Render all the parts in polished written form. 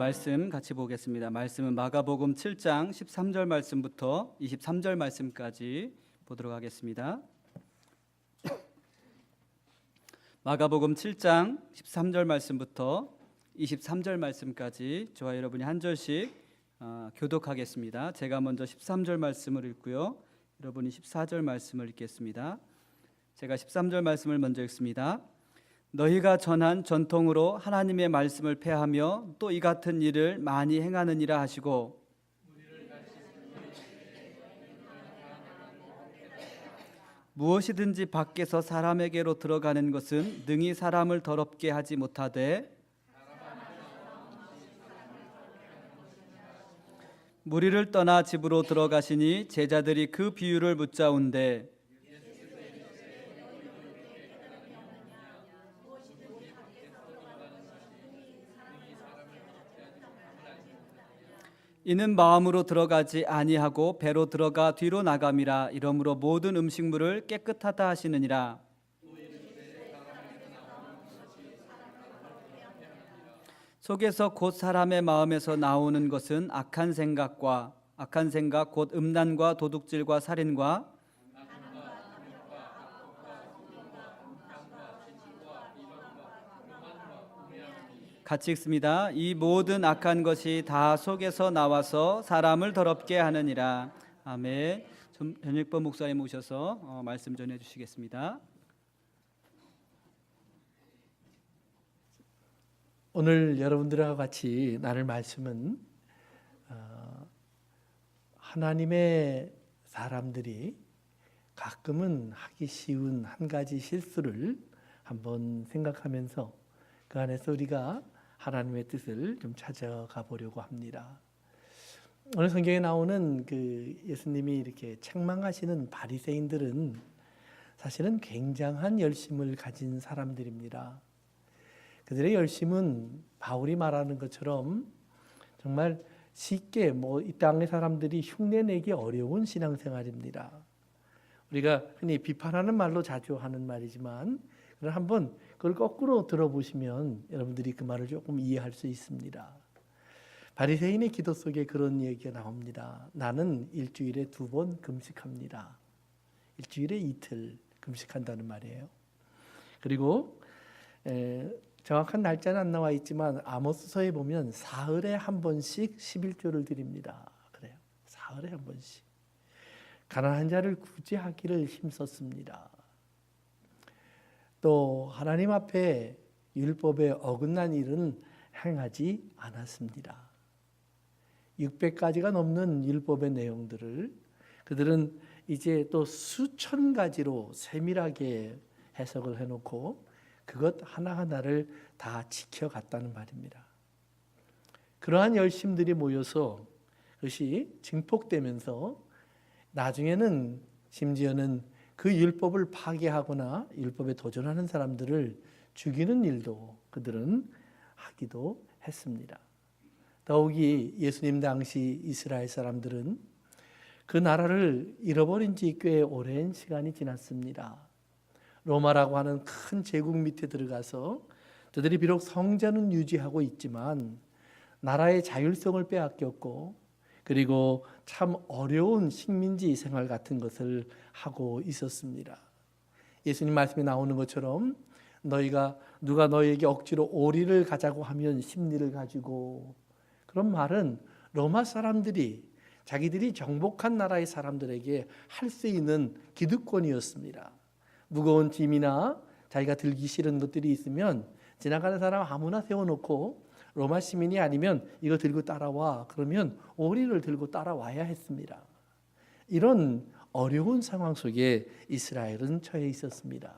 말씀 같이 보겠습니다. 말씀은 마가복음 7장 13절 말씀부터 23절 말씀까지 보도록 하겠습니다. 마가복음 7장 13절 말씀부터 23절 말씀까지 저와 여러분이 한 절씩 교독하겠습니다. 제가 먼저 13절 말씀을 읽고요. 여러분이 14절 말씀을 읽겠습니다. 제가 13절 말씀을 먼저 읽습니다. 너희가 전한 전통으로 하나님의 말씀을 폐하며 또 이 같은 일을 많이 행하느니라 하시고 무엇이든지 밖에서 사람에게로 들어가는 것은 능히 사람을 더럽게 하지 못하되 무리를 떠나 집으로 들어가시니 제자들이 그 비유를 묻자온대 이는 마음으로 들어가지 아니하고 배로 들어가 뒤로 나감이라. 이러므로 모든 음식물을 깨끗하다 하시느니라. 속에서 곧 사람의 마음에서 나오는 것은 악한 생각 곧 음란과 도둑질과 살인과 같이 읽습니다. 이 모든 악한 것이 다 속에서 나와서 사람을 더럽게 하느니라. 아멘. 전익범 목사님 오셔서 말씀 전해 주시겠습니다. 오늘 여러분들과 같이 나눌 말씀은 하나님의 사람들이 가끔은 하기 쉬운 한 가지 실수를 한번 생각하면서 그 안에서 우리가 하나님의 뜻을 좀 찾아가 보려고 합니다. 오늘 성경에 나오는 그 예수님이 이렇게 책망하시는 바리새인들은 사실은 굉장한 열심을 가진 사람들입니다. 그들의 열심은 바울이 말하는 것처럼 정말 쉽게 이 땅의 사람들이 흉내내기 어려운 신앙생활입니다. 우리가 흔히 비판하는 말로 자주 하는 말이지만 한번 그걸 거꾸로 들어보시면 여러분들이 그 말을 조금 이해할 수 있습니다. 바리새인의 기도 속에 그런 얘기가 나옵니다. 나는 일주일에 2번 금식합니다. 일주일에 이틀 금식한다는 말이에요. 그리고 정확한 날짜는 안 나와 있지만 아모스서에 보면 사흘에 한 번씩 11조를 드립니다. 그래요. 사흘에 한 번씩. 가난한 자를 구제하기를 힘썼습니다. 또 하나님 앞에 율법에 어긋난 일은 행하지 않았습니다. 600가지가 넘는 율법의 내용들을 그들은 이제 또 수천 가지로 세밀하게 해석을 해놓고 그것 하나하나를 다 지켜갔다는 말입니다. 그러한 열심들이 모여서 그것이 증폭되면서 나중에는 심지어는 그 율법을 파괴하거나 율법에 도전하는 사람들을 죽이는 일도 그들은 하기도 했습니다. 더욱이 예수님 당시 이스라엘 사람들은 그 나라를 잃어버린 지 꽤 오랜 시간이 지났습니다. 로마라고 하는 큰 제국 밑에 들어가서 저들이 비록 성전은 유지하고 있지만 나라의 자율성을 빼앗겼고 그리고 참 어려운 식민지 생활 같은 것을 하고 있었습니다. 예수님 말씀에 나오는 것처럼 누가 너희에게 억지로 오리를 가자고 하면 십리를 가지고, 그런 말은 로마 사람들이 자기들이 정복한 나라의 사람들에게 할 수 있는 기득권이었습니다. 무거운 짐이나 자기가 들기 싫은 것들이 있으면 지나가는 사람 아무나 세워놓고 로마 시민이 아니면 이거 들고 따라와, 그러면 오리를 들고 따라와야 했습니다. 이런 어려운 상황 속에 이스라엘은 처해 있었습니다.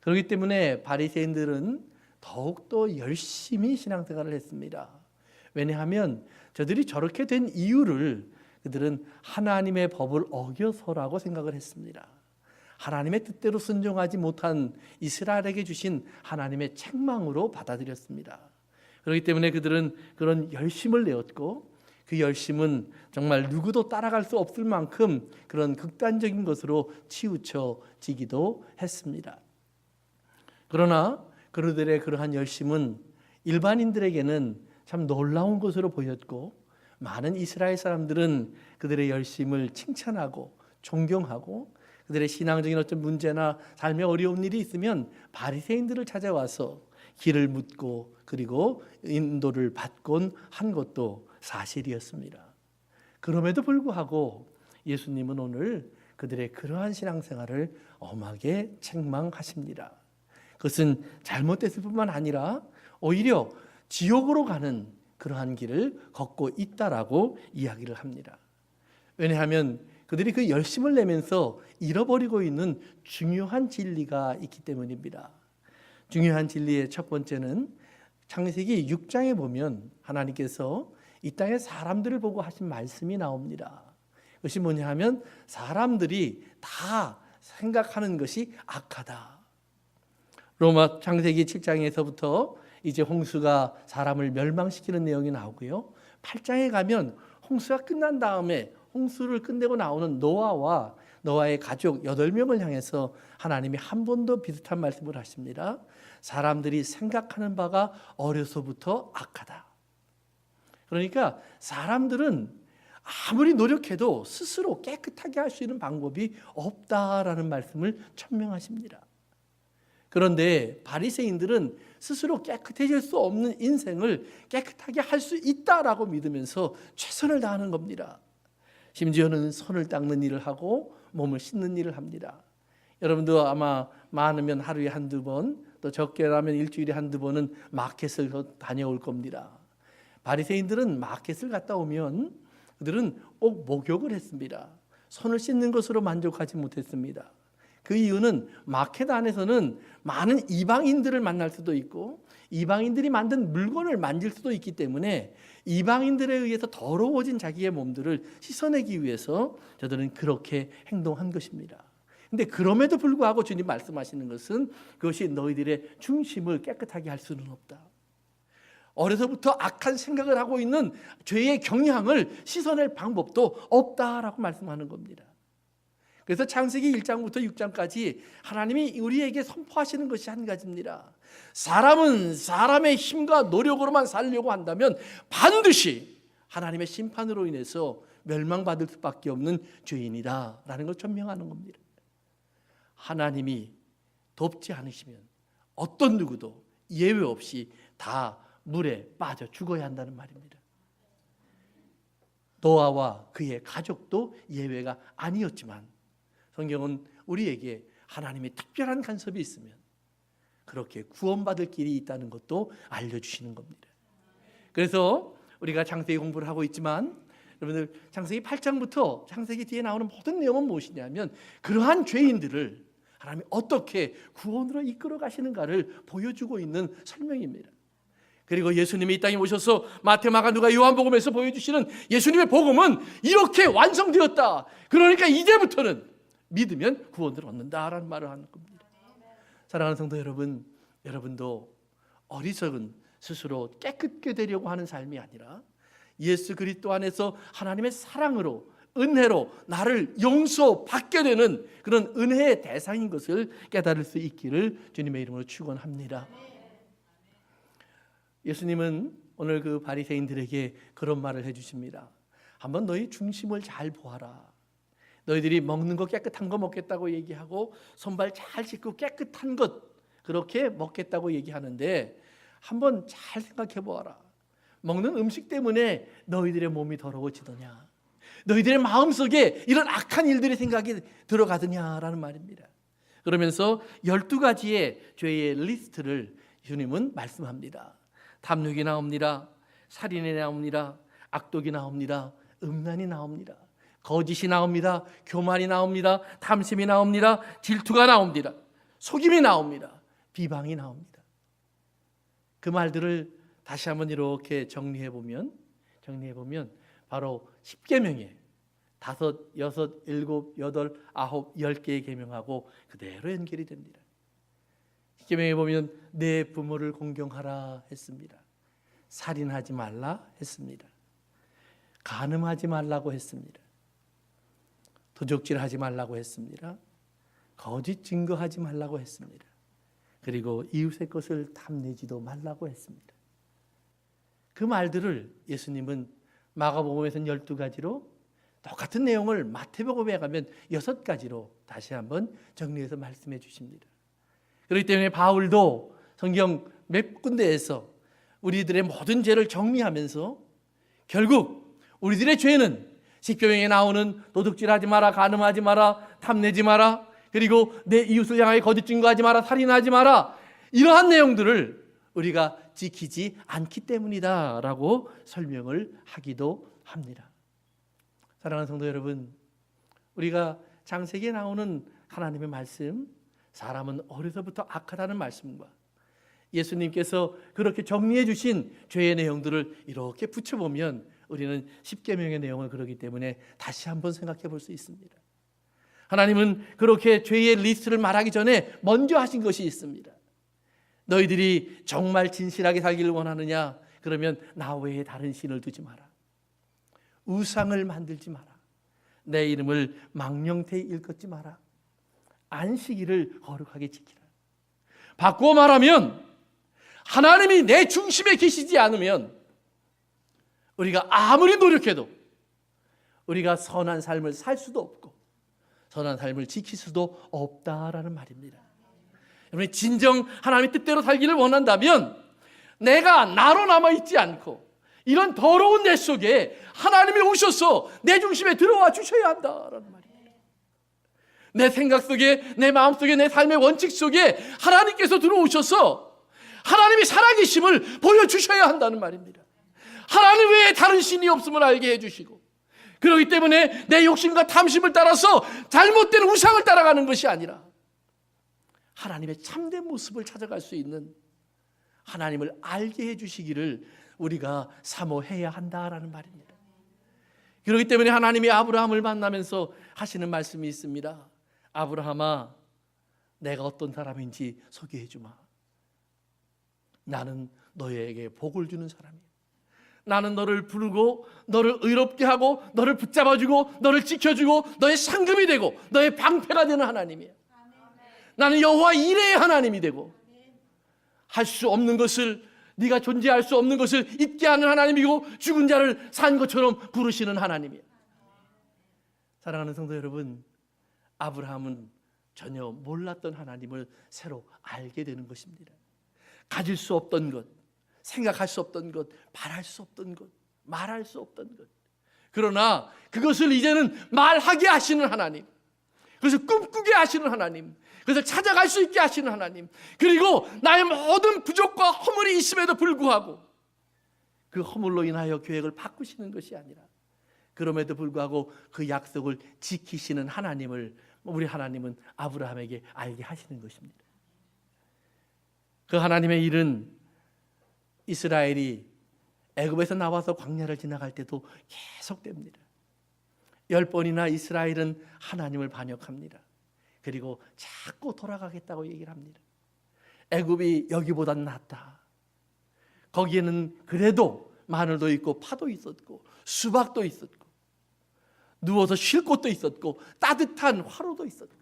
그렇기 때문에 바리새인들은 더욱더 열심히 신앙생활을 했습니다. 왜냐하면 저들이 저렇게 된 이유를 그들은 하나님의 법을 어겨서라고 생각을 했습니다. 하나님의 뜻대로 순종하지 못한 이스라엘에게 주신 하나님의 책망으로 받아들였습니다. 그렇기 때문에 그들은 그런 열심을 내었고 그 열심은 정말 누구도 따라갈 수 없을 만큼 그런 극단적인 것으로 치우쳐지기도 했습니다. 그러나 그들의 그러한 열심은 일반인들에게는 참 놀라운 것으로 보였고 많은 이스라엘 사람들은 그들의 열심을 칭찬하고 존경하고 그들의 신앙적인 어떤 문제나 삶에 어려운 일이 있으면 바리새인들을 찾아와서 길을 묻고 그리고 인도를 받곤 한 것도 사실이었습니다. 그럼에도 불구하고 예수님은 오늘 그들의 그러한 신앙생활을 엄하게 책망하십니다. 그것은 잘못됐을 뿐만 아니라 오히려 지옥으로 가는 그러한 길을 걷고 있다라고 이야기를 합니다. 왜냐하면 그들이 그 열심을 내면서 잃어버리고 있는 중요한 진리가 있기 때문입니다. 중요한 진리의 첫 번째는 창세기 6장에 보면 하나님께서 이 땅에 사람들을 보고 하신 말씀이 나옵니다. 그것이 뭐냐 하면 사람들이 다 생각하는 것이 악하다. 로마 창세기 7장에서부터 이제 홍수가 사람을 멸망시키는 내용이 나오고요. 8장에 가면 홍수가 끝난 다음에 홍수를 끝내고 나오는 노아와 노아의 가족 8명을 향해서 하나님이 한 번 더 비슷한 말씀을 하십니다. 사람들이 생각하는 바가 어려서부터 악하다. 그러니까 사람들은 아무리 노력해도 스스로 깨끗하게 할 수 있는 방법이 없다라는 말씀을 천명하십니다. 그런데 바리새인들은 스스로 깨끗해질 수 없는 인생을 깨끗하게 할 수 있다라고 믿으면서 최선을 다하는 겁니다. 심지어는 손을 닦는 일을 하고 몸을 씻는 일을 합니다. 여러분도 아마 많으면 하루에 한두 번, 또 적게라면 일주일에 한두 번은 마켓을 다녀올 겁니다. 바리새인들은 마켓을 갔다 오면 그들은 꼭 목욕을 했습니다. 손을 씻는 것으로 만족하지 못했습니다. 그 이유는 마켓 안에서는 많은 이방인들을 만날 수도 있고 이방인들이 만든 물건을 만질 수도 있기 때문에 이방인들에 의해서 더러워진 자기의 몸들을 씻어내기 위해서 저들은 그렇게 행동한 것입니다. 근데 그럼에도 불구하고 주님 말씀하시는 것은 그것이 너희들의 중심을 깨끗하게 할 수는 없다. 어려서부터 악한 생각을 하고 있는 죄의 경향을 씻어낼 방법도 없다라고 말씀하는 겁니다. 그래서 창세기 1장부터 6장까지 하나님이 우리에게 선포하시는 것이 한 가지입니다. 사람은 사람의 힘과 노력으로만 살려고 한다면 반드시 하나님의 심판으로 인해서 멸망받을 수밖에 없는 죄인이다 라는 걸 천명하는 겁니다. 하나님이 돕지 않으시면 어떤 누구도 예외 없이 다 물에 빠져 죽어야 한다는 말입니다. 노아와 그의 가족도 예외가 아니었지만 성경은 우리에게 하나님의 특별한 간섭이 있으면 그렇게 구원받을 길이 있다는 것도 알려주시는 겁니다. 그래서 우리가 창세기 공부를 하고 있지만 여러분들 창세기 8장부터 창세기 뒤에 나오는 모든 내용은 무엇이냐면 그러한 죄인들을 하나님이 어떻게 구원으로 이끌어 가시는가를 보여주고 있는 설명입니다. 그리고 예수님이 이 땅에 오셔서 마태, 마가, 누가, 요한복음에서 보여주시는 예수님의 복음은 이렇게 완성되었다. 그러니까 이제부터는 믿으면 구원을 얻는다라는 말을 하는 겁니다. 사랑하는 성도 여러분, 여러분도 어리석은 스스로 깨끗게 되려고 하는 삶이 아니라 예수 그리스도 안에서 하나님의 사랑으로 은혜로 나를 용서받게 되는 그런 은혜의 대상인 것을 깨달을 수 있기를 주님의 이름으로 축원합니다. 예수님은 오늘 그 바리새인들에게 그런 말을 해주십니다. 한번 너희 중심을 잘 보아라. 너희들이 먹는 거 깨끗한 거 먹겠다고 얘기하고 손발 잘 씻고 깨끗한 것 그렇게 먹겠다고 얘기하는데 한번 잘 생각해 보아라. 먹는 음식 때문에 너희들의 몸이 더러워지더냐? 너희들의 마음속에 이런 악한 일들의 생각이 들어가더냐라는 말입니다. 그러면서 12가지의 죄의 리스트를 주님은 말씀합니다. 탐욕이 나옵니다. 살인이 나옵니다. 악독이 나옵니다. 음란이 나옵니다. 거짓이 나옵니다. 교만이 나옵니다. 탐심이 나옵니다. 질투가 나옵니다. 속임이 나옵니다. 비방이 나옵니다. 그 말들을 다시 한번 이렇게 정리해 보면 바로 10계명에 5, 6, 7, 8, 9, 10개의 계명하고 그대로 연결이 됩니다. 10계명에 보면 내 부모를 공경하라 했습니다. 살인하지 말라 했습니다. 간음하지 말라고 했습니다. 도적질하지 말라고 했습니다. 거짓 증거하지 말라고 했습니다. 그리고 이웃의 것을 탐내지도 말라고 했습니다. 그 말들을 예수님은 마가복음에서는 12가지로 똑같은 내용을 마태복음에 가면 6가지로 다시 한번 정리해서 말씀해 주십니다. 그렇기 때문에 바울도 성경 몇 군데에서 우리들의 모든 죄를 정리하면서 결국 우리들의 죄는 십계명에 나오는 도둑질하지 마라, 간음하지 마라, 탐내지 마라, 그리고 내 이웃을 향하여 거짓 증거하지 마라, 살인하지 마라, 이러한 내용들을 우리가 지키지 않기 때문이다라고 설명을 하기도 합니다. 사랑하는 성도 여러분, 우리가 창세기에 나오는 하나님의 말씀, 사람은 어려서부터 악하다는 말씀과 예수님께서 그렇게 정리해 주신 죄의 내용들을 이렇게 붙여보면 우리는 십계명의 내용을 그러기 때문에 다시 한번 생각해 볼 수 있습니다. 하나님은 그렇게 죄의 리스트를 말하기 전에 먼저 하신 것이 있습니다. 너희들이 정말 진실하게 살기를 원하느냐? 그러면 나 외에 다른 신을 두지 마라. 우상을 만들지 마라. 내 이름을 망령되이 일컫지 마라. 안식일을 거룩하게 지키라. 바꾸어 말하면 하나님이 내 중심에 계시지 않으면 우리가 아무리 노력해도 우리가 선한 삶을 살 수도 없고 선한 삶을 지킬 수도 없다라는 말입니다. 여러분, 진정 하나님의 뜻대로 살기를 원한다면 내가 나로 남아있지 않고 이런 더러운 내 속에 하나님이 오셔서 내 중심에 들어와 주셔야 한다라는 말입니다. 내 생각 속에, 내 마음 속에, 내 삶의 원칙 속에 하나님께서 들어오셔서 하나님이 살아계심을 보여주셔야 한다는 말입니다. 하나님 외에 다른 신이 없음을 알게 해주시고, 그렇기 때문에 내 욕심과 탐심을 따라서 잘못된 우상을 따라가는 것이 아니라 하나님의 참된 모습을 찾아갈 수 있는 하나님을 알게 해주시기를 우리가 사모해야 한다라는 말입니다. 그렇기 때문에 하나님이 아브라함을 만나면서 하시는 말씀이 있습니다. 아브라함아, 내가 어떤 사람인지 소개해 주마. 나는 너에게 복을 주는 사람이야. 나는 너를 부르고 너를 의롭게 하고 너를 붙잡아주고 너를 지켜주고 너의 상급이 되고 너의 방패가 되는 하나님이야. 나는 여호와 이레의 하나님이 되고 할 수 없는 것을, 네가 존재할 수 없는 것을 있게 하는 하나님이고 죽은 자를 산 것처럼 부르시는 하나님이야. 사랑하는 성도 여러분, 아브라함은 전혀 몰랐던 하나님을 새로 알게 되는 것입니다. 가질 수 없던 것, 생각할 수 없던 것, 바랄 수 없던 것, 말할 수 없던 것, 그러나 그것을 이제는 말하게 하시는 하나님, 그래서 꿈꾸게 하시는 하나님, 그래서 찾아갈 수 있게 하시는 하나님, 그리고 나의 모든 부족과 허물이 있음에도 불구하고 그 허물로 인하여 계획을 바꾸시는 것이 아니라 그럼에도 불구하고 그 약속을 지키시는 하나님을 우리 하나님은 아브라함에게 알게 하시는 것입니다. 그 하나님의 일은 이스라엘이 애굽에서 나와서 광야를 지나갈 때도 계속됩니다. 10번이나 이스라엘은 하나님을 반역합니다. 그리고 자꾸 돌아가겠다고 얘기를 합니다. 애굽이 여기보단 낫다. 거기에는 그래도 마늘도 있고 파도 있었고 수박도 있었고 누워서 쉴 곳도 있었고 따뜻한 화로도 있었고,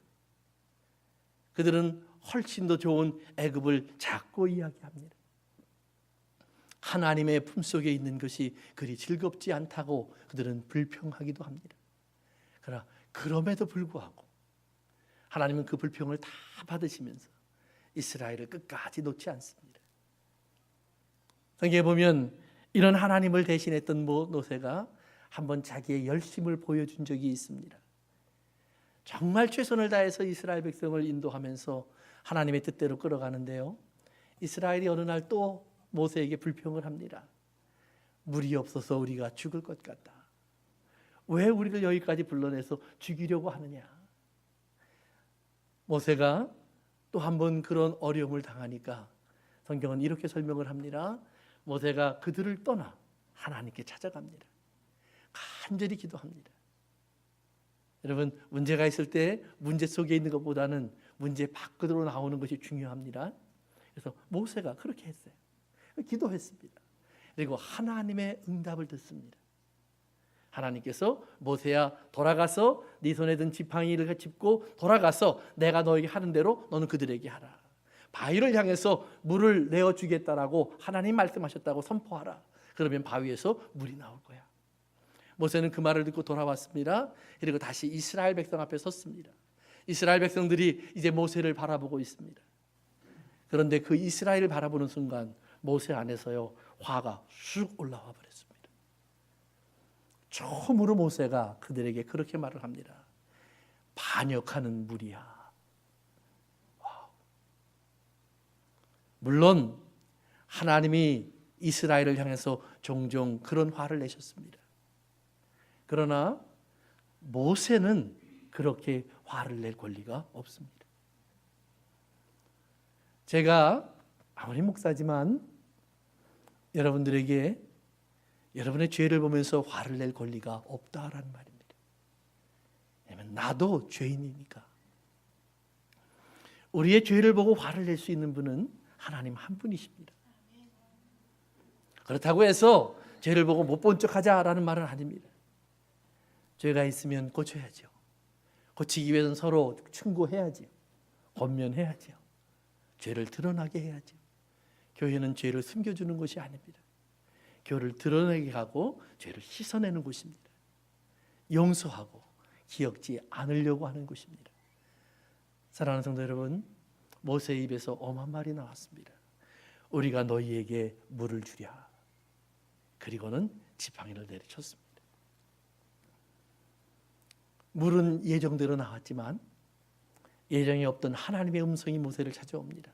그들은 훨씬 더 좋은 애굽을 자꾸 이야기합니다. 하나님의 품속에 있는 것이 그리 즐겁지 않다고 그들은 불평하기도 합니다. 그러나 그럼에도 불구하고 하나님은 그 불평을 다 받으시면서 이스라엘을 끝까지 놓지 않습니다. 성경에 보면 이런 하나님을 대신했던 모세가 한번 자기의 열심을 보여준 적이 있습니다. 정말 최선을 다해서 이스라엘 백성을 인도하면서 하나님의 뜻대로 끌어가는데요, 이스라엘이 어느 날 또 모세에게 불평을 합니다. 물이 없어서 우리가 죽을 것 같다. 왜 우리를 여기까지 불러내서 죽이려고 하느냐. 모세가 또 한 번 그런 어려움을 당하니까 성경은 이렇게 설명을 합니다. 모세가 그들을 떠나 하나님께 찾아갑니다. 간절히 기도합니다. 여러분, 문제가 있을 때 문제 속에 있는 것보다는 문제 밖으로 나오는 것이 중요합니다. 그래서 모세가 그렇게 했어요. 기도했습니다. 그리고 하나님의 응답을 듣습니다. 하나님께서 모세야, 돌아가서 네 손에 든 지팡이를 짚고 돌아가서 내가 너에게 하는 대로 너는 그들에게 하라. 바위를 향해서 물을 내어주겠다라고 하나님 말씀하셨다고 선포하라. 그러면 바위에서 물이 나올 거야. 모세는 그 말을 듣고 돌아왔습니다. 그리고 다시 이스라엘 백성 앞에 섰습니다. 이스라엘 백성들이 이제 모세를 바라보고 있습니다. 그런데 그 이스라엘을 바라보는 순간 모세 안에서요 화가 쑥 올라와 버렸습니다. 처음으로 모세가 그들에게 그렇게 말을 합니다. 반역하는 무리야. 물론 하나님이 이스라엘을 향해서 종종 그런 화를 내셨습니다. 그러나 모세는 그렇게 화를 낼 권리가 없습니다. 제가 아무리 목사지만 여러분들에게 여러분의 죄를 보면서 화를 낼 권리가 없다라는 말입니다. 왜냐하면 나도 죄인이니까. 우리의 죄를 보고 화를 낼 수 있는 분은 하나님 한 분이십니다. 그렇다고 해서 죄를 보고 못 본 척하자라는 말은 아닙니다. 죄가 있으면 고쳐야죠. 고치기 위해서는 서로 충고해야죠. 권면해야죠. 죄를 드러나게 해야죠. 교회는 죄를 숨겨주는 것이 아닙니다. 교회를 드러내게 하고 죄를 씻어내는 곳입니다. 용서하고 기억지 않으려고 하는 곳입니다. 사랑하는 성도 여러분, 모세의 입에서 엄한 말이 나왔습니다. 우리가 너희에게 물을 주랴. 그리고는 지팡이를 내리쳤습니다. 물은 예정대로 나왔지만 예정이 없던 하나님의 음성이 모세를 찾아옵니다.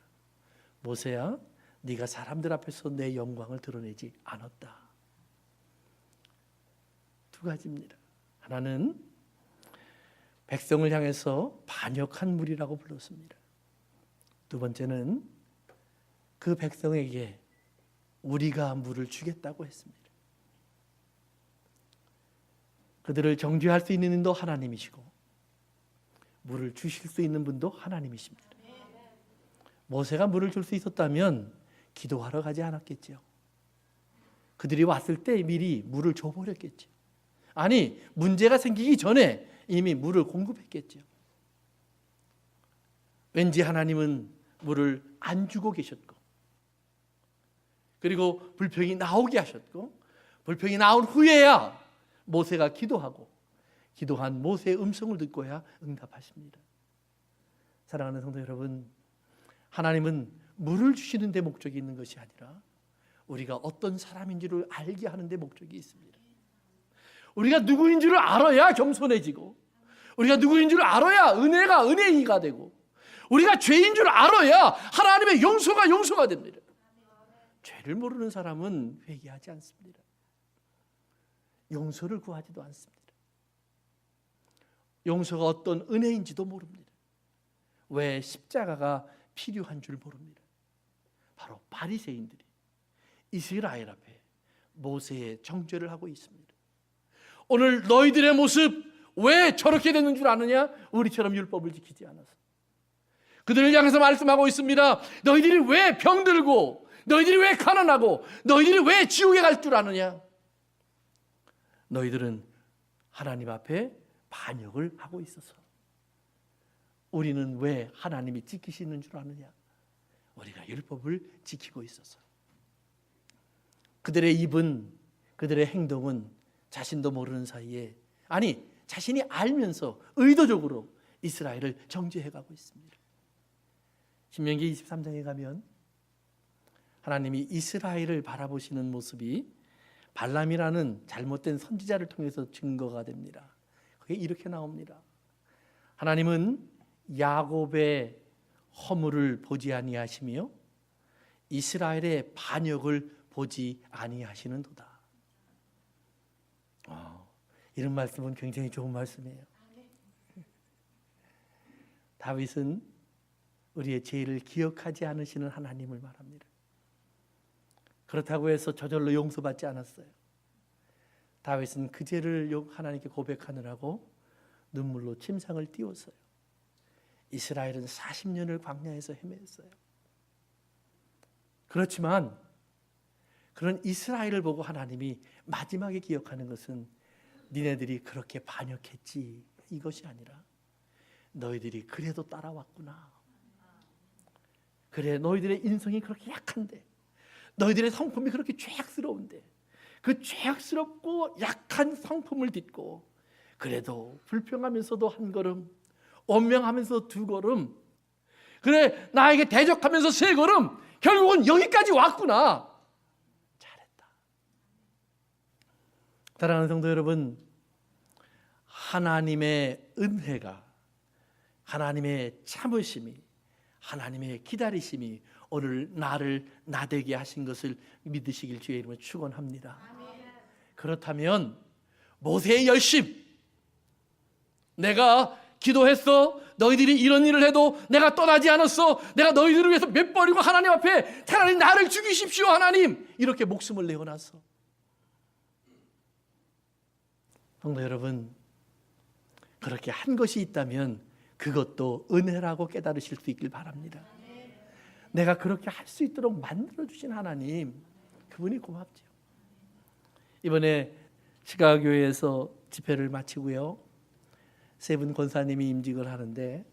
모세야, 네가 사람들 앞에서 내 영광을 드러내지 않았다. 두 가지입니다. 하나는 백성을 향해서 반역한 무리라고 불렀습니다. 두 번째는 그 백성에게 우리가 물을 주겠다고 했습니다. 그들을 정죄할 수 있는 분도 하나님이시고 물을 주실 수 있는 분도 하나님이십니다. 모세가 물을 줄 수 있었다면 기도하러 가지 않았겠죠. 그들이 왔을 때 미리 물을 줘버렸겠죠. 아니, 문제가 생기기 전에 이미 물을 공급했겠죠. 왠지 하나님은 물을 안 주고 계셨고, 그리고 불평이 나오게 하셨고, 불평이 나온 후에야 모세가 기도하고, 기도한 모세의 음성을 듣고야 응답하십니다. 사랑하는 성도 여러분, 하나님은 물을 주시는 데 목적이 있는 것이 아니라 우리가 어떤 사람인지를 알게 하는 데 목적이 있습니다. 우리가 누구인 줄을 알아야 겸손해지고, 우리가 누구인 줄을 알아야 은혜가 은혜이가 되고, 우리가 죄인 줄 알아야 하나님의 용서가 됩니다. 죄를 모르는 사람은 회개하지 않습니다. 용서를 구하지도 않습니다. 용서가 어떤 은혜인지도 모릅니다. 왜 십자가가 필요한 줄 모릅니다. 바로 바리새인들이 이스라엘 앞에 모세의 정죄를 하고 있습니다. 오늘 너희들의 모습 왜 저렇게 되는 줄 아느냐? 우리처럼 율법을 지키지 않아서. 그들을 향해서 말씀하고 있습니다. 너희들이 왜 병들고, 너희들이 왜 가난하고, 너희들이 왜 지옥에 갈 줄 아느냐? 너희들은 하나님 앞에 반역을 하고 있어서. 우리는 왜 하나님이 지키시는 줄 아느냐? 우리가 율법을 지키고 있어서. 그들의 입은, 그들의 행동은 자신도 모르는 사이에, 아니 자신이 알면서 의도적으로 이스라엘을 정죄해가고 있습니다. 신명기 23장에 가면 하나님이 이스라엘을 바라보시는 모습이 발람이라는 잘못된 선지자를 통해서 증거가 됩니다. 그게 이렇게 나옵니다. 하나님은 야곱의 허물을 보지 아니하시며 이스라엘의 반역을 보지 아니하시는도다. 이런 말씀은 굉장히 좋은 말씀이에요. 다윗은 우리의 죄를 기억하지 않으시는 하나님을 말합니다. 그렇다고 해서 저절로 용서받지 않았어요. 다윗은 그 죄를 하나님께 고백하느라고 눈물로 침상을 띄웠어요. 이스라엘은 40년을 광야에서 헤맸어요. 그렇지만 그런 이스라엘을 보고 하나님이 마지막에 기억하는 것은 니네들이 그렇게 반역했지, 이것이 아니라 너희들이 그래도 따라왔구나. 그래, 너희들의 인성이 그렇게 약한데, 너희들의 성품이 그렇게 죄악스러운데, 그 죄악스럽고 약한 성품을 딛고 그래도 불평하면서도 한 걸음, 원명하면서 두 걸음, 그래 나에게 대적하면서 세 걸음, 결국은 여기까지 왔구나. 잘했다. 사랑하는 성도 여러분, 하나님의 은혜가, 하나님의 참으심이, 하나님의 기다리심이 오늘 나를 나되게 하신 것을 믿으시길 주의 이름으로 축원합니다. 그렇다면 모세의 열심, 내가 기도했어, 너희들이 이런 일을 해도 내가 떠나지 않았어, 내가 너희들을 위해서 몇 번이고 하나님 앞에 차라리 나를 죽이십시오 하나님, 이렇게 목숨을 내어놨어. 성도 여러분, 그렇게 한 것이 있다면 그것도 은혜라고 깨달으실 수 있길 바랍니다. 내가 그렇게 할 수 있도록 만들어주신 하나님, 그분이 고맙죠. 이번에 시카고교회에서 집회를 마치고요, 세 분 권사님이 임직을 하는데,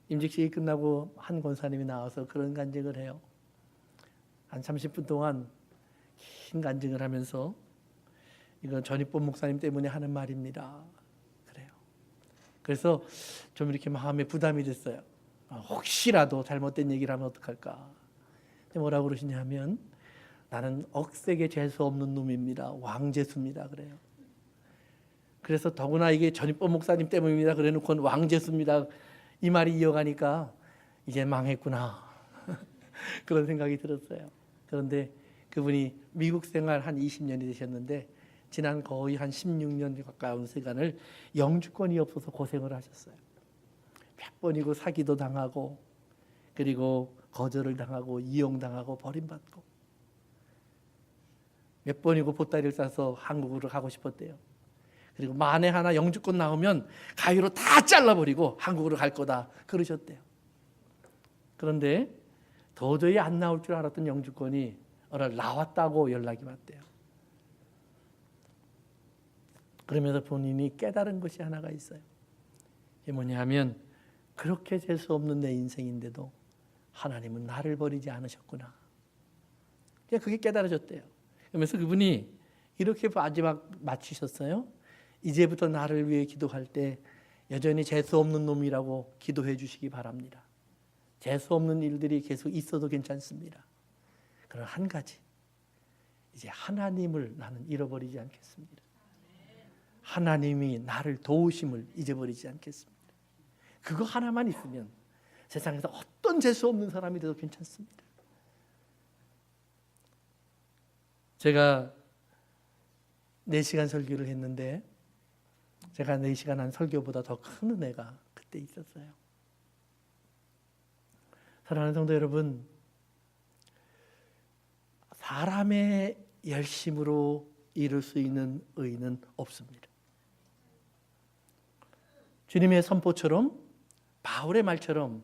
임직식이 끝나고 한 권사님이 나와서 그런 간증을 해요. 한 30분 동안 긴 간증을 하면서, 이건 전입본 목사님 때문에 하는 말입니다, 그래요. 그래서 좀 이렇게 마음에 부담이 됐어요. 혹시라도 잘못된 얘기를 하면 어떡할까. 뭐라고 그러시냐면, 나는 억세게 재수 없는 놈입니다, 왕재수입니다, 그래요. 그래서 더구나 이게 전입본 목사님 때문입니다 그래 놓고 왕재수입니다, 이 말이 이어가니까 이제 망했구나 그런 생각이 들었어요. 그런데 그분이 미국 생활 한 20년이 되셨는데, 지난 거의 한 16년 가까운 시간을 영주권이 없어서 고생을 하셨어요. 몇 번이고 사기도 당하고, 그리고 거절을 당하고, 이용당하고, 버림받고, 몇 번이고 보따리를 싸서 한국으로 가고 싶었대요. 그리고 만에 하나 영주권 나오면 가위로 다 잘라버리고 한국으로 갈 거다 그러셨대요. 그런데 도저히 안 나올 줄 알았던 영주권이 오늘 나왔다고 연락이 왔대요. 그러면서 본인이 깨달은 것이 하나가 있어요. 이게 뭐냐 하면, 그렇게 재수 없는 내 인생인데도 하나님은 나를 버리지 않으셨구나. 그게 깨달아졌대요. 그러면서 그분이 이렇게 마지막 마치셨어요. 이제부터 나를 위해 기도할 때 여전히 재수 없는 놈이라고 기도해 주시기 바랍니다. 재수 없는 일들이 계속 있어도 괜찮습니다. 그러나 한 가지, 이제 하나님을 나는 잃어버리지 않겠습니다. 하나님이 나를 도우심을 잊어버리지 않겠습니다. 그거 하나만 있으면 세상에서 어떤 재수 없는 사람이 돼도 괜찮습니다. 제가 4시간 설교를 했는데, 제가 4시간 한 설교보다 더 큰 은혜가 그때 있었어요. 사랑하는 성도 여러분, 사람의 열심으로 이룰 수 있는 의는 없습니다. 주님의 선포처럼, 바울의 말처럼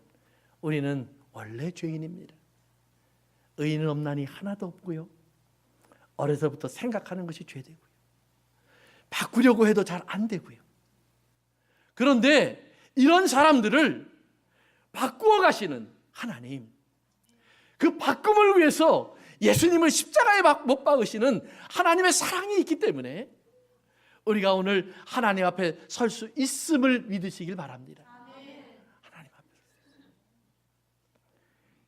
우리는 원래 죄인입니다. 의인은 없나니 하나도 없고요, 어려서부터 생각하는 것이 죄되고요, 바꾸려고 해도 잘 안 되고요. 그런데 이런 사람들을 바꾸어 가시는 하나님, 그 바꿈을 위해서 예수님을 십자가에 못 박으시는 하나님의 사랑이 있기 때문에 우리가 오늘 하나님 앞에 설 수 있음을 믿으시길 바랍니다. 하나님 앞에.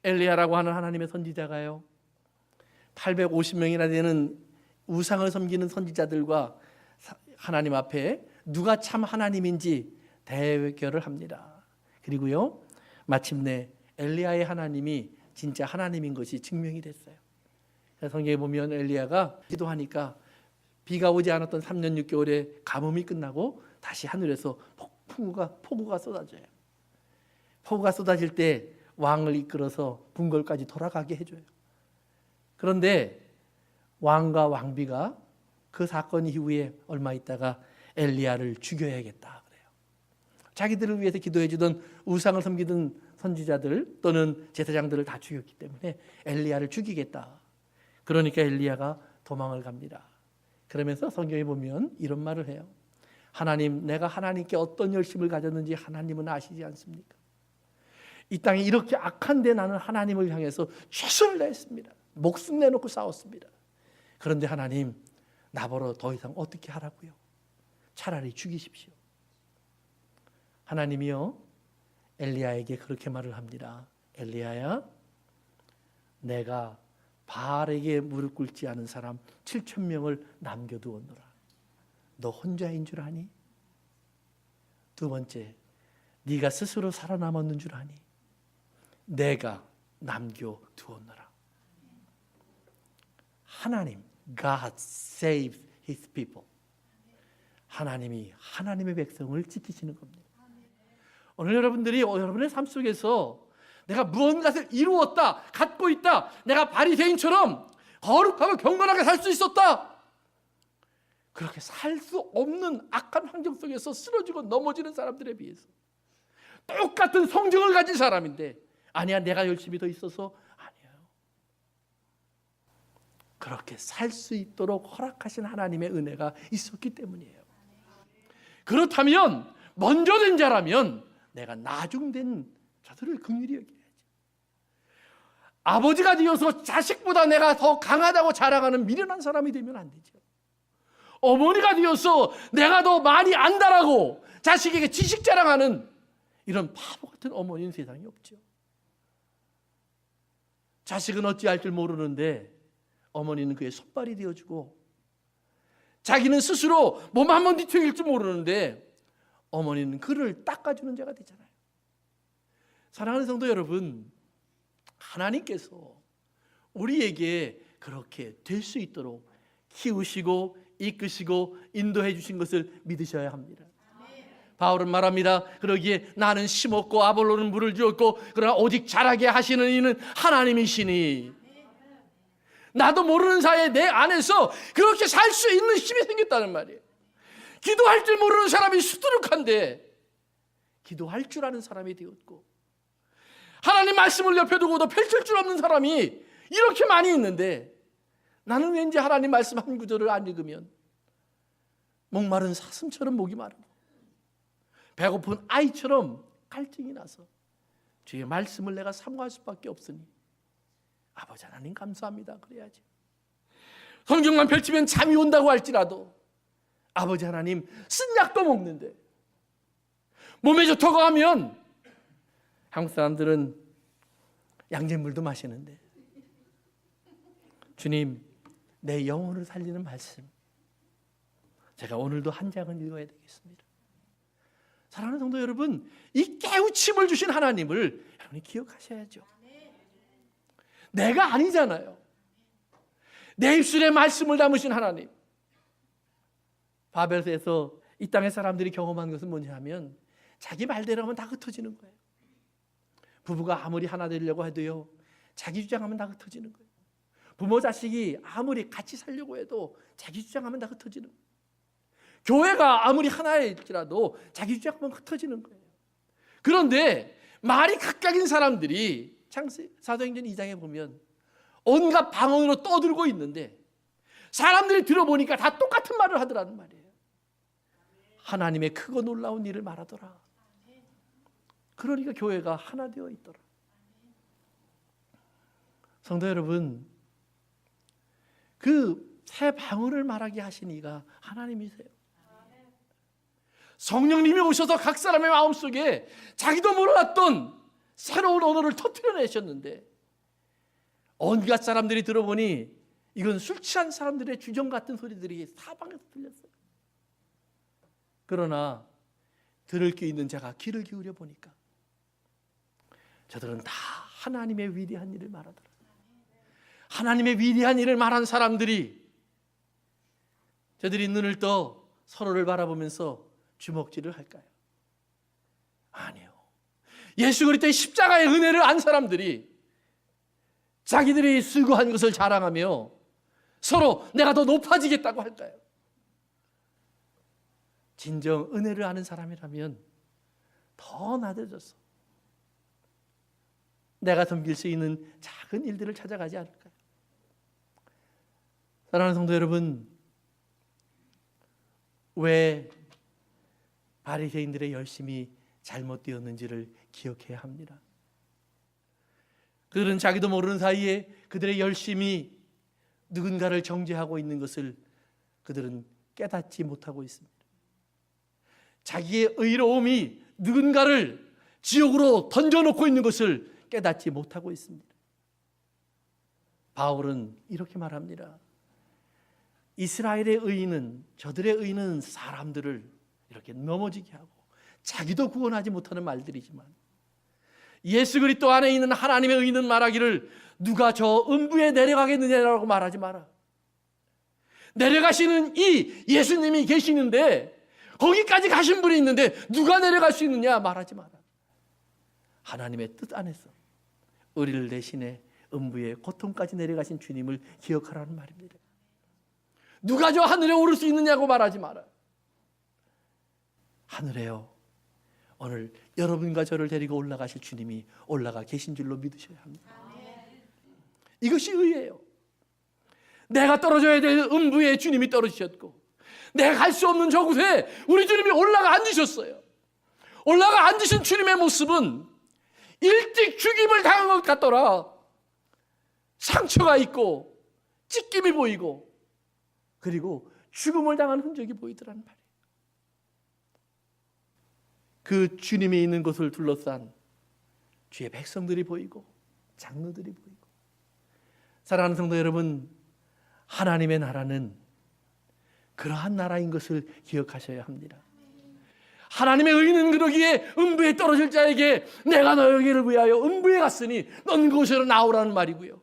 엘리야라고 하는 하나님의 선지자가요, 850명이나 되는 우상을 섬기는 선지자들과 하나님 앞에 누가 참 하나님인지 대결을 합니다. 그리고요, 마침내 엘리야의 하나님이 진짜 하나님인 것이 증명이 됐어요. 성경에 보면 엘리야가 기도하니까 비가 오지 않았던 3년 6개월의 가뭄이 끝나고 다시 하늘에서 폭우가 쏟아져요. 폭우가 쏟아질 때 왕을 이끌어서 궁궐까지 돌아가게 해줘요. 그런데 왕과 왕비가 그 사건 이후에 얼마 있다가 엘리야를 죽여야겠다 그래요. 자기들을 위해서 기도해 주던 우상을 섬기던 선지자들 또는 제사장들을 다 죽였기 때문에 엘리야를 죽이겠다. 그러니까 엘리야가 도망을 갑니다. 그러면서 성경에 보면 이런 말을 해요. 하나님, 내가 하나님께 어떤 열심을 가졌는지 하나님은 아시지 않습니까? 이 땅에 이렇게 악한데 나는 하나님을 향해서 최선을 다했습니다. 목숨 내놓고 싸웠습니다. 그런데 하나님, 나보러 더 이상 어떻게 하라고요? 차라리 죽이십시오. 하나님이요, 엘리야에게 그렇게 말을 합니다. 엘리야야, 내가 바알에게 무릎 꿇지 않은 사람 7,000명을 남겨두었노라. 너 혼자인 줄 아니? 두 번째, 네가 스스로 살아남았는 줄 아니? 내가 남겨두었노라. 하나님, God saves His people. 하나님이 하나님의 백성을 지키시는 겁니다. 오늘 여러분들이 여러분의 삶 속에서 내가 무언가를 이루었다, 갖고 있다, 내가 바리새인처럼 거룩하고 경건하게 살 수 있었다, 그렇게 살 수 없는 악한 환경 속에서 쓰러지고 넘어지는 사람들에 비해서 똑같은 성정을 가진 사람인데, 아니야 내가 열심히 더 있어서, 아니에요. 그렇게 살 수 있도록 허락하신 하나님의 은혜가 있었기 때문이에요. 그렇다면 먼저 된 자라면 내가 나중된 자들을 긍휼히 여겨야지. 아버지가 되어서 자식보다 내가 더 강하다고 자랑하는 미련한 사람이 되면 안 되죠. 어머니가 되어서 내가 더 많이 안다라고 자식에게 지식 자랑하는 이런 바보 같은 어머니는 세상에 없죠. 자식은 어찌할 줄 모르는데 어머니는 그의 손발이 되어주고, 자기는 스스로 몸 한번 뒤척일 줄 모르는데 어머니는 그를 닦아주는 자가 되잖아요. 사랑하는 성도 여러분, 하나님께서 우리에게 그렇게 될 수 있도록 키우시고 이끄시고 인도해 주신 것을 믿으셔야 합니다. 바울은 말합니다. 그러기에 나는 심었고 아볼로는 물을 주었고 그러나 오직 자라게 하시는 이는 하나님이시니, 나도 모르는 사이에 내 안에서 그렇게 살 수 있는 힘이 생겼다는 말이에요. 기도할 줄 모르는 사람이 수두룩한데 기도할 줄 아는 사람이 되었고, 하나님 말씀을 옆에 두고도 펼칠 줄 없는 사람이 이렇게 많이 있는데, 나는 왠지 하나님 말씀 한 구절을 안 읽으면 목마른 사슴처럼 목이 마르고 배고픈 아이처럼 갈증이 나서 주의 말씀을 내가 사모할 수밖에 없으니 아버지 하나님 감사합니다 그래야지. 성경만 펼치면 잠이 온다고 할지라도 아버지 하나님 쓴 약도 먹는데, 몸에 좋다고 하면 한국 사람들은 양잿물도 마시는데, 주님 내 영혼을 살리는 말씀 제가 오늘도 한 장은 읽어야 되겠습니다. 사랑하는 성도 여러분, 이 깨우침을 주신 하나님을 여러분이 기억하셔야죠. 내가 아니잖아요. 내 입술에 말씀을 담으신 하나님. 바벨에서 이 땅의 사람들이 경험한 것은 뭐냐 하면 자기 말대로 하면 다 흩어지는 거예요. 부부가 아무리 하나 되려고 해도요, 자기 주장하면 다 흩어지는 거예요. 부모 자식이 아무리 같이 살려고 해도 자기 주장하면 다 흩어지는 거예요. 교회가 아무리 하나일지라도 자기 주장하면 흩어지는 거예요. 그런데 말이 각각인 사람들이 사도행전 2장에 보면 온갖 방언으로 떠들고 있는데 사람들이 들어보니까 다 똑같은 말을 하더라는 말이에요. 하나님의 크고 놀라운 일을 말하더라. 그러니까 교회가 하나 되어 있더라. 성도 여러분, 그 새 방언을 말하게 하신 이가 하나님이세요. 성령님이 오셔서 각 사람의 마음속에 자기도 몰랐던 새로운 언어를 터뜨려내셨는데, 온갖 사람들이 들어보니 이건 술 취한 사람들의 주정 같은 소리들이 사방에서 들렸어요. 그러나 들을 게 있는 자가 귀를 기울여 보니까 저들은 다 하나님의 위대한 일을 말하더라. 하나님의 위대한 일을 말한 사람들이 저들이 눈을 떠 서로를 바라보면서 주먹질을 할까요? 아니요. 예수 그리스도의 십자가의 은혜를 안 사람들이 자기들이 수고한 것을 자랑하며 서로 내가 더 높아지겠다고 할까요? 진정 은혜를 아는 사람이라면 더 나대져서 내가 섬길 수 있는 작은 일들을 찾아가지 않을까요? 사랑하는 성도 여러분, 왜 바리새인들의 열심이 잘못되었는지를 기억해야 합니다. 그들은 자기도 모르는 사이에 그들의 열심이 누군가를 정죄하고 있는 것을 그들은 깨닫지 못하고 있습니다. 자기의 의로움이 누군가를 지옥으로 던져놓고 있는 것을 깨닫지 못하고 있습니다. 바울은 이렇게 말합니다. 이스라엘의 의인은, 저들의 의인은 사람들을 이렇게 넘어지게 하고 자기도 구원하지 못하는 말들이지만, 예수 그리스도 안에 있는 하나님의 의인은 말하기를 누가 저 음부에 내려가겠느냐라고 말하지 마라. 내려가시는 이 예수님이 계시는데, 거기까지 가신 분이 있는데 누가 내려갈 수 있느냐 말하지 마라. 하나님의 뜻 안에서 우리를 대신해 음부의 고통까지 내려가신 주님을 기억하라는 말입니다. 누가 저 하늘에 오를 수 있느냐고 말하지 마라. 하늘에요, 오늘 여러분과 저를 데리고 올라가실 주님이 올라가 계신 줄로 믿으셔야 합니다. 이것이 의예요. 내가 떨어져야 될 음부에 주님이 떨어지셨고, 내가 갈 수 없는 저곳에 우리 주님이 올라가 앉으셨어요. 올라가 앉으신 주님의 모습은 일찍 죽임을 당한 것 같더라. 상처가 있고 찢김이 보이고, 그리고 죽음을 당한 흔적이 보이더라는 말이에요. 그 주님이 있는 곳을 둘러싼 주의 백성들이 보이고 장로들이 보이고. 사랑하는 성도 여러분, 하나님의 나라는 그러한 나라인 것을 기억하셔야 합니다. 하나님의 의는 그러기에 음부에 떨어질 자에게 내가 너희를 위하여 음부에 갔으니 넌 그곳으로 나오라는 말이고요.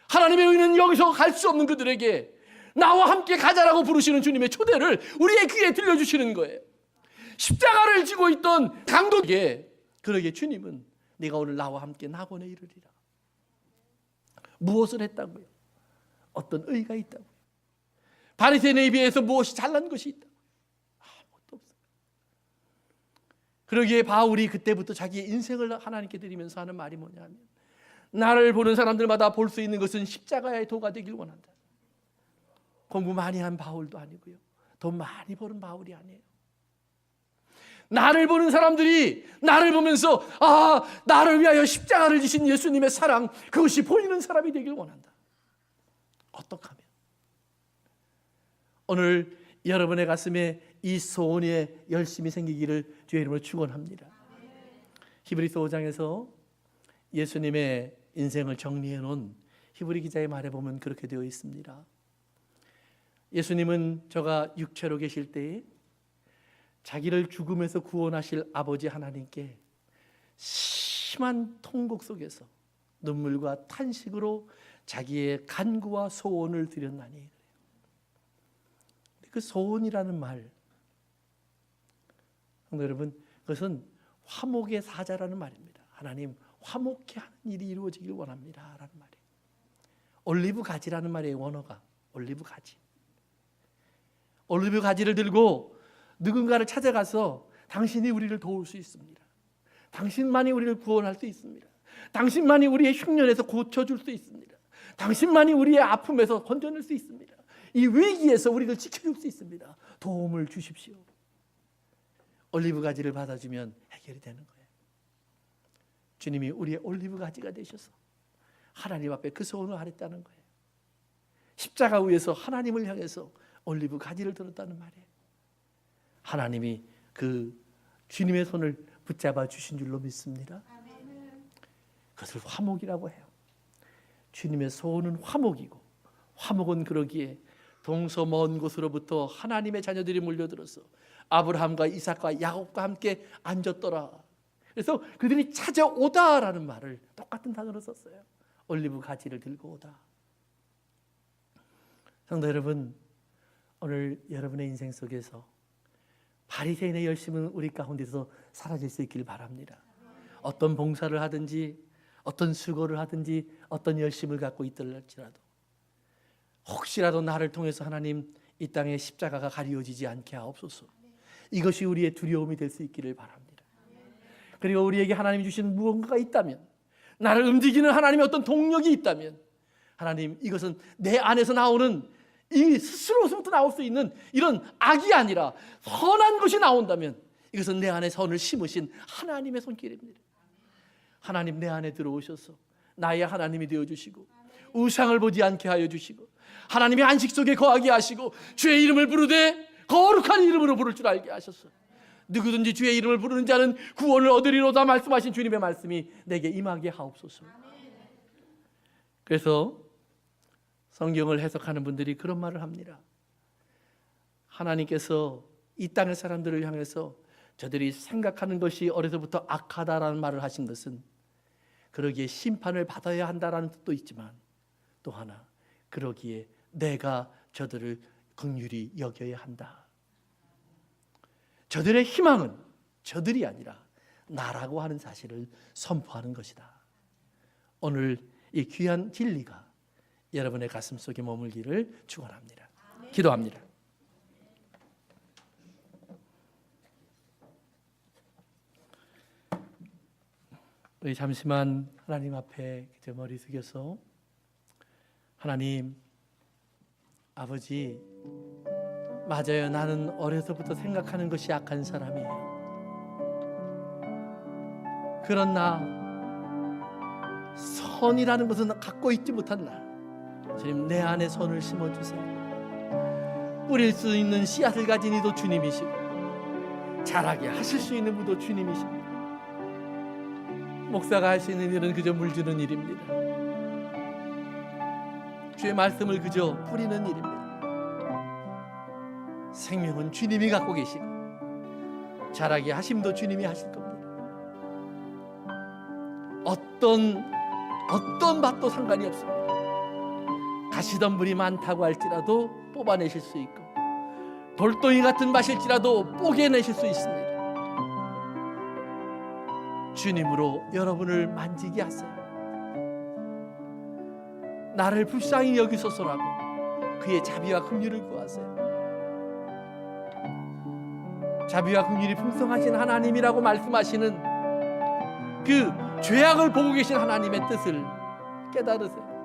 하나님의 의는 여기서 갈 수 없는 그들에게 나와 함께 가자라고 부르시는 주님의 초대를 우리의 귀에 들려주시는 거예요. 십자가를 지고 있던 강도에게 그러게 주님은 네가 오늘 나와 함께 낙원에 이르리라. 무엇을 했다고요? 어떤 의가 있다고요? 바리새인에 비해서 무엇이 잘난 것이 있다고요? 아무것도 없어요. 그러기에 바울이 그때부터 자기의 인생을 하나님께 드리면서 하는 말이 뭐냐면, 나를 보는 사람들마다 볼 수 있는 것은 십자가의 도가 되길 원한다. 공부 많이 한 바울도 아니고요, 돈 많이 버는 바울이 아니에요. 나를 보는 사람들이 나를 보면서 나를 위하여 십자가를 지신 예수님의 사랑, 그것이 보이는 사람이 되길 원한다. 어떻게 하면? 오늘 여러분의 가슴에 이 소원이 열심히 생기기를 주의 이름으로 축원합니다. 히브리서 5장에서 예수님의 인생을 정리해 놓은 히브리 기자의 말에 보면 그렇게 되어 있습니다. 예수님은 저가 육체로 계실 때에 자기를 죽음에서 구원하실 아버지 하나님께 심한 통곡 속에서 눈물과 탄식으로 자기의 간구와 소원을 드렸나니, 그 소원이라는 말, 여러분, 그것은 화목의 사자라는 말입니다. 하나님, 화목케 하는 일이 이루어지길 원합니다 라는 말이에요. 올리브 가지라는 말이에요. 원어가 올리브 가지. 올리브 가지를 들고 누군가를 찾아가서 당신이 우리를 도울 수 있습니다. 당신만이 우리를 구원할 수 있습니다. 당신만이 우리의 흉년에서 고쳐줄 수 있습니다. 당신만이 우리의 아픔에서 건져낼 수 있습니다. 이 위기에서 우리를 지켜줄 수 있습니다. 도움을 주십시오. 올리브 가지를 받아주면 해결이 되는 거예요. 주님이 우리의 올리브 가지가 되셔서 하나님 앞에 그 소원을 하랬다는 거예요. 십자가 위에서 하나님을 향해서 올리브 가지를 들었다는 말이에요. 하나님이 그 주님의 손을 붙잡아 주신 줄로 믿습니다. 그것을 화목이라고 해요. 주님의 소원은 화목이고, 화목은 그러기에 동서 먼 곳으로부터 하나님의 자녀들이 몰려들어서 아브라함과 이삭과 야곱과 함께 앉았더라. 그래서 그들이 찾아오다라는 말을 똑같은 단어로 썼어요. 올리브 가지를 들고 오다. 성도 여러분, 오늘 여러분의 인생 속에서 바리새인의 열심은 우리 가운데서 사라질 수 있기를 바랍니다. 어떤 봉사를 하든지, 어떤 수고를 하든지, 어떤 열심을 갖고 있더라도 혹시라도 나를 통해서 하나님 이 땅에 십자가가 가리워지지 않게 하옵소서. 이것이 우리의 두려움이 될 수 있기를 바랍니다. 그리고 우리에게 하나님이 주신 무언가가 있다면, 나를 움직이는 하나님의 어떤 동력이 있다면, 하나님, 이것은 내 안에서 나오는 이 스스로부터 나올 수 있는 이런 악이 아니라 선한 것이 나온다면, 이것은 내 안에 선을 심으신 하나님의 손길입니다. 하나님, 내 안에 들어오셔서 나의 하나님이 되어주시고 우상을 보지 않게 하여 주시고 하나님의 안식 속에 거하게 하시고 주의 이름을 부르되 거룩한 이름으로 부를 줄 알게 하셨어. 누구든지 주의 이름을 부르는 자는 구원을 얻으리로다 말씀하신 주님의 말씀이 내게 임하게 하옵소서. 그래서 성경을 해석하는 분들이 그런 말을 합니다. 하나님께서 이 땅의 사람들을 향해서 저들이 생각하는 것이 어려서부터 악하다라는 말을 하신 것은 그러기에 심판을 받아야 한다라는 뜻도 있지만 또 하나 그러기에 내가 저들을 긍휼히 여겨야 한다. 저들의 희망은 저들이 아니라 나라고 하는 사실을 선포하는 것이다. 오늘 이 귀한 진리가 여러분의 가슴 속에 머물기를 축원합니다. 기도합니다. 우리 잠시만 하나님 앞에 그저 머리 숙여서 하나님 아버지, 맞아요. 나는 어려서부터 생각하는 것이 악한 사람이에요. 그러나 선이라는 것은 갖고 있지 못한 나, 주님 내 안에 선을 심어주세요. 뿌릴 수 있는 씨앗을 가진 이도 주님이시고 자라게 하실 수 있는 무도 주님이십니다. 목사가 할 수 있는 일은 그저 물 주는 일입니다. 주의 말씀을 그저 뿌리는 일입니다. 생명은 주님이 갖고 계시고 자라게 하심도 주님이 하실 겁니다. 어떤 밭도 상관이 없습니다. 가시덤불이 많다고 할지라도 뽑아내실 수 있고 돌덩이 같은 밭일지라도 뽀개내실 수 있습니다. 주님으로 여러분을 만지게 하세요. 나를 불쌍히 여기소서라고 그의 자비와 긍휼을 구하세요. 자비와 긍휼이 풍성하신 하나님이라고 말씀하시는 그 죄악을 보고 계신 하나님의 뜻을 깨달으세요.